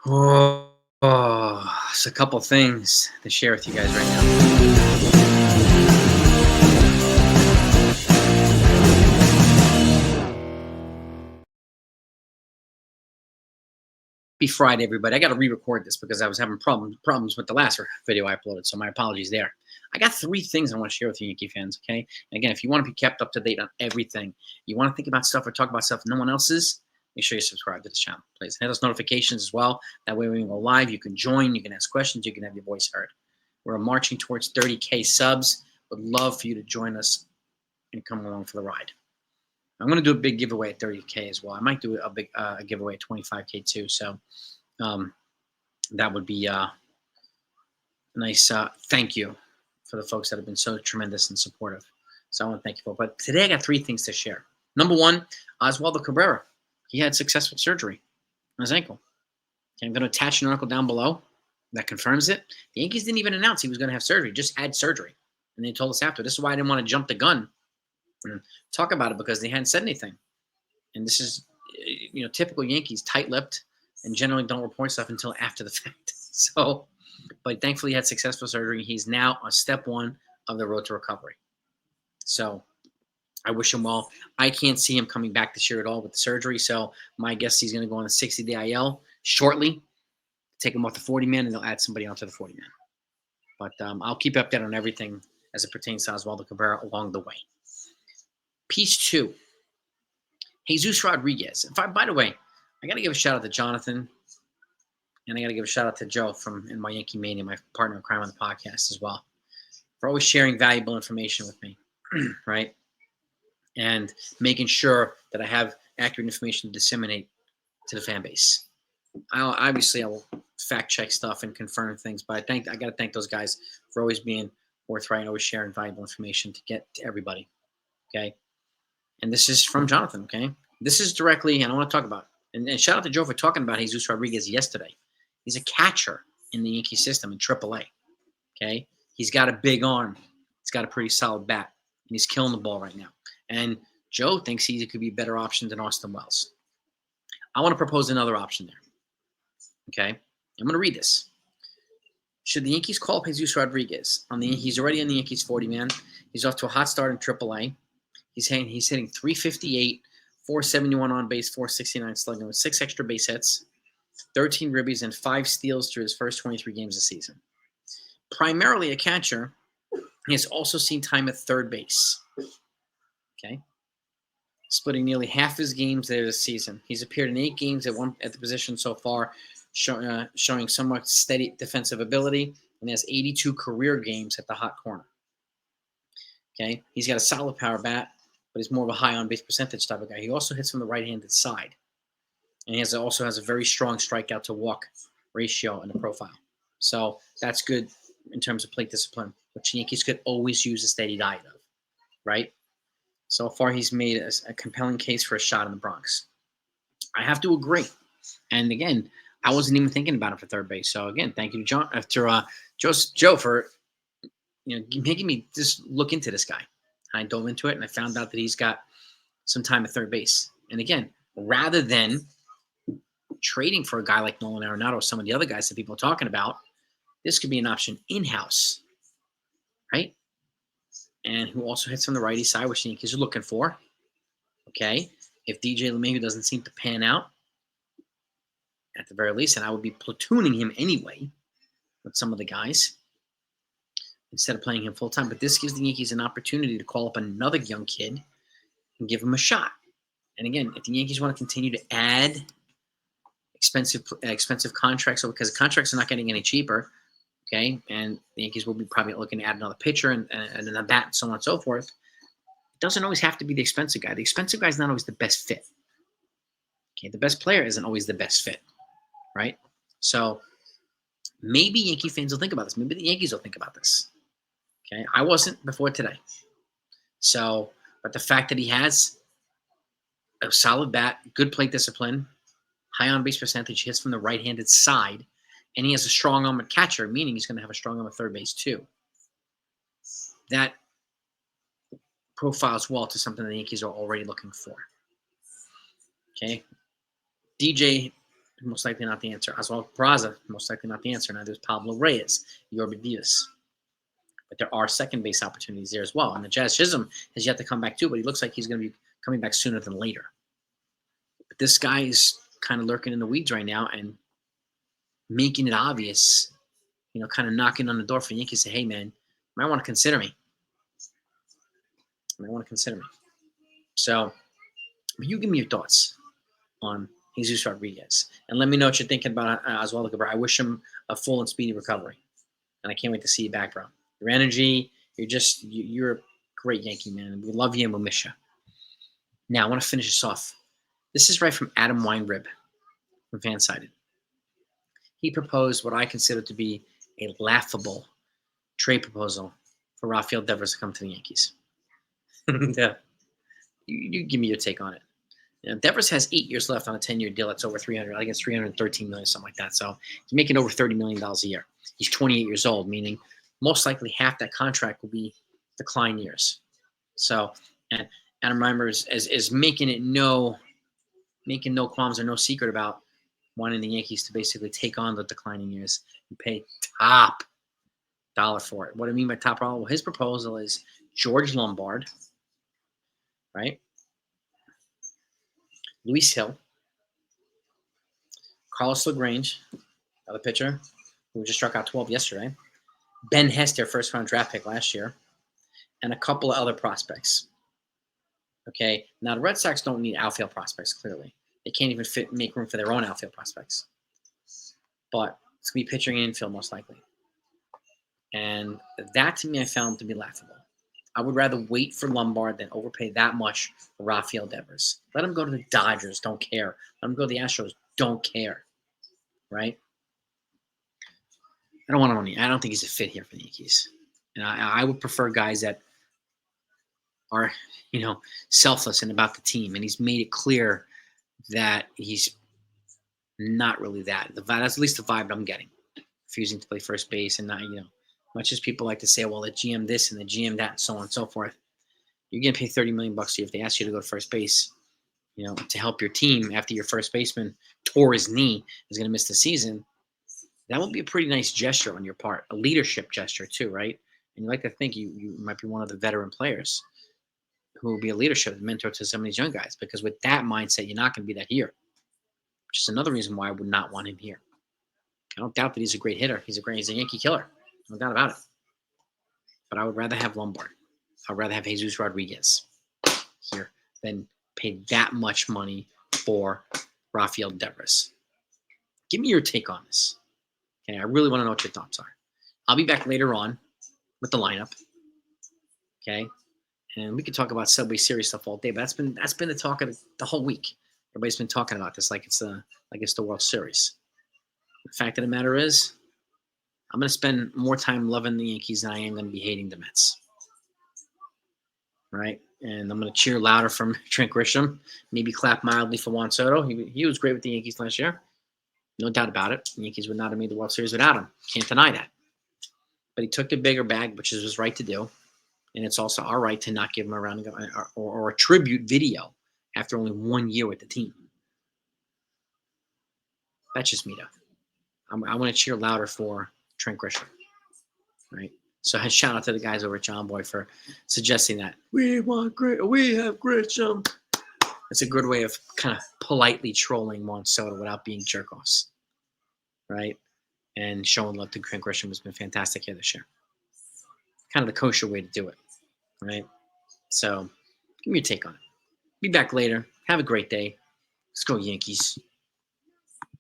It's a couple things to share with you guys right now. Happy Friday, everybody. I got to re-record this because I was having problems with the last video I uploaded, so my apologies there. I got three things I want to share with you, Yankee fans, okay? And again, if you want to be kept up to date on everything, you want to think about stuff or talk about stuff no one else is, make sure you subscribe to this channel, please. Hit those notifications as well. That way when we go live, you can join, you can ask questions, you can have your voice heard. We're marching towards 30K subs. Would love for you to join us and come along for the ride. I'm going to do a big giveaway at 30K as well. I might do a big giveaway at 25K too. So that would be a nice thank you for the folks that have been so tremendous and supportive. So I want to thank you for it. But today I got three things to share. Number one, Oswaldo Cabrera. He had successful surgery on his ankle. Okay, I'm going to attach an article down below that confirms it. The Yankees didn't even announce he was going to have surgery, just had surgery. And they told us after. This is why I didn't want to jump the gun and talk about it, because they hadn't said anything. And this is, typical Yankees, tight-lipped, and generally don't report stuff until after the fact. So, but thankfully he had successful surgery. He's now on step one of the road to recovery. So I wish him well. I can't see him coming back this year at all with the surgery. So my guess he's going to go on a 60-day IL shortly, take him off the 40-man, and they'll add somebody onto the 40-man. But I'll keep updated on everything as it pertains to Oswaldo Cabrera along the way. Piece two, Jesus Rodriguez. By the way, I got to give a shout out to Jonathan, and I got to give a shout out to Joe in my Yankee Mania, my partner in crime on the podcast as well, for always sharing valuable information with me, right? And making sure that I have accurate information to disseminate to the fan base. I will fact check stuff and confirm things, but I got to thank those guys for always being forthright and always sharing valuable information to get to everybody. Okay. And this is from Jonathan, okay? This is directly, and I want to talk about it. And shout out to Joe for talking about Jesus Rodriguez yesterday. He's a catcher in the Yankee system in AAA, okay? He's got a big arm. He's got a pretty solid bat, and he's killing the ball right now. And Joe thinks he could be a better option than Austin Wells. I want to propose another option there, okay? I'm going to read this. Should the Yankees call up Jesus Rodriguez? He's already on the Yankees 40-man. He's off to a hot start in AAA. He's hitting 358, 471 on base, 469 slugging with 6 extra base hits, 13 ribbies, and 5 steals through his first 23 games of the season. Primarily a catcher, he has also seen time at third base. Okay, splitting nearly half his games there this season. He's appeared in 8 games at the position so far, showing somewhat steady defensive ability, and has 82 career games at the hot corner. Okay, he's got a solid power bat, but he's more of a high on-base percentage type of guy. He also hits from the right-handed side. And he also has a very strong strikeout-to-walk ratio in the profile. So that's good in terms of plate discipline, which Yankees could always use a steady diet of, right? So far, he's made a compelling case for a shot in the Bronx. I have to agree. And again, I wasn't even thinking about it for third base. So again, thank you to Joe for making me just look into this guy. I dove into it, and I found out that he's got some time at third base. And again, rather than trading for a guy like Nolan Arenado or some of the other guys that people are talking about, this could be an option in-house, right? And who also hits from the righty side, which the Yankees are looking for. Okay, if DJ LeMahieu doesn't seem to pan out, at the very least, and I would be platooning him anyway with some of the guys instead of playing him full-time. But this gives the Yankees an opportunity to call up another young kid and give him a shot. And again, if the Yankees want to continue to add expensive contracts, so because the contracts are not getting any cheaper, okay, and the Yankees will be probably looking to add another pitcher and a bat and so on and so forth, it doesn't always have to be the expensive guy. The expensive guy is not always the best fit. Okay, the best player isn't always the best fit, right? So maybe Yankee fans will think about this. Maybe the Yankees will think about this. Okay, I wasn't before today. So, but the fact that he has a solid bat, good plate discipline, high on-base percentage, hits from the right-handed side, and he has a strong arm at catcher, meaning he's going to have a strong arm at third base too. That profiles well to something the Yankees are already looking for. Okay, DJ most likely not the answer. Oswaldo Cabrera, most likely not the answer. Neither is Pablo Reyes, Yorba Diaz. But there are second base opportunities there as well. And the Jazz Chisholm has yet to come back too, but he looks like he's going to be coming back sooner than later. But this guy is kind of lurking in the weeds right now and making it obvious, kind of knocking on the door for the Yankees. Say, hey, man, you might want to consider me. So, you give me your thoughts on Jesus Rodriguez, and let me know what you're thinking about Oswaldo Cabrera. I wish him a full and speedy recovery, and I can't wait to see you back, bro. Your energy, you're a great Yankee, man. We love you and we'll miss you. Now, I want to finish this off. This is right from Adam Weinrib from Fansided. He proposed what I consider to be a laughable trade proposal for Rafael Devers to come to the Yankees. Yeah. You give me your take on it. Devers has 8 years left on a 10-year deal that's over 300. I think it's 313 million, something like that. So he's making over $30 million a year. He's 28 years old, meaning most likely half that contract will be decline years. So, and Adam Reimer is making no qualms or no secret about wanting the Yankees to basically take on the declining years and pay top dollar for it. What I mean by top dollar, well, his proposal is George Lombard, right? Luis Hill, Carlos LaGrange, another pitcher who just struck out 12 yesterday, Ben Hester, first-round draft pick last year, and a couple of other prospects. Okay, now the Red Sox don't need outfield prospects, clearly. They can't even make room for their own outfield prospects. But it's going to be pitching and infield, most likely. And that, to me, I found to be laughable. I would rather wait for Lombard than overpay that much for Rafael Devers. Let him go to the Dodgers, don't care. Let him go to the Astros, don't care. Right? I don't think he's a fit here for the Yankees. And I would prefer guys that are, selfless and about the team. And he's made it clear that he's not really that. That's at least the vibe I'm getting. Refusing to play first base and not, much as people like to say, well, the GM this and the GM that and so on and so forth. You're going to pay $30 million a year if they ask you to go to first base, to help your team after your first baseman tore his knee, is going to miss the season. That would be a pretty nice gesture on your part, a leadership gesture too, right? And you like to think you might be one of the veteran players who will be a leadership mentor to some of these young guys, because with that mindset, you're not going to be that here, which is another reason why I would not want him here. I don't doubt that he's a great hitter. He's a Yankee killer. No doubt about it. But I would rather have Lombard. I'd rather have Jesus Rodriguez here than pay that much money for Rafael Devers. Give me your take on this. Okay, I really want to know what your thoughts are. I'll be back later on with the lineup. Okay, and we could talk about Subway Series stuff all day, but that's been the talk of the whole week. Everybody's been talking about this like it's the World Series. The fact of the matter is, I'm going to spend more time loving the Yankees than I am going to be hating the Mets. Right? And I'm going to cheer louder from Trent Grisham, maybe clap mildly for Juan Soto. He was great with the Yankees last year. No doubt about it. The Yankees would not have made the World Series without him. Can't deny that. But he took the bigger bag, which is his right to do. And it's also our right to not give him a round or a tribute video after only 1 year with the team. That's just me, though. I want to cheer louder for Trent Grisham. Right? So shout out to the guys over at John Boy for suggesting that. We have Grisham. It's a good way of kind of politely trolling Juan Soto without being jerk-offs. Right? And showing love to Trent Grisham has been fantastic here this year. Kind of the kosher way to do it. Right? So give me your take on it. Be back later. Have a great day. Let's go, Yankees.